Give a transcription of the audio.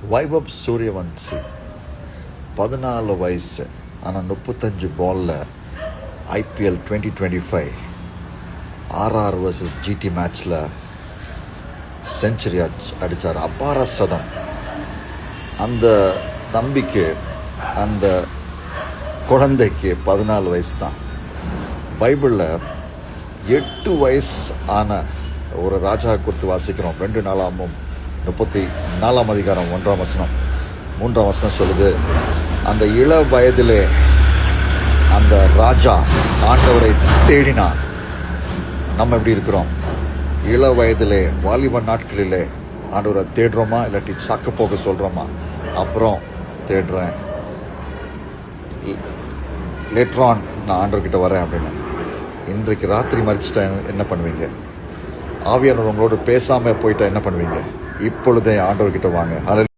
வைபவ் சூரியவன்சி 14 வயசு, ஆனால் 35 பாலில் IPL 2025 RR vs GT மேட்ச்சில் செஞ்சுரி அடித்தார். அபார சதம். அந்த தம்பிக்கு, அந்த குழந்தைக்கு 14 வயசு தான். பைபிளில் 8 வயசு ஆன ஒரு ராஜா குறித்து வாசிக்கிறோம். 2 நாளாமும் 34 அதிகாரம் 1ஆம் வசனம் 3ஆம் வசனம் சொல்லுது, அந்த இள வயதிலே அந்த ராஜா ஆண்டவரை தேடினான். நம்ம எப்படி இருக்கிறோம்? இள வயதிலே, வாலிப நாட்களிலே ஆண்டவரை தேடுறோமா, இல்லாட்டி சாக்க போக சொல்கிறோமா? அப்புறம் தேடுறேன், லேட்ரான் நான் ஆண்டவர்கிட்ட வரேன் அப்படின்னு. இன்றைக்கு ராத்திரி மறிச்சிட்டா என்ன பண்ணுவீங்க? ஆவியானவர் உங்களோடு பேசாமல் போயிட்டா என்ன பண்ணுவீங்க? இப்பொழுதே ஆண்டவர்கிட்ட வாங்க.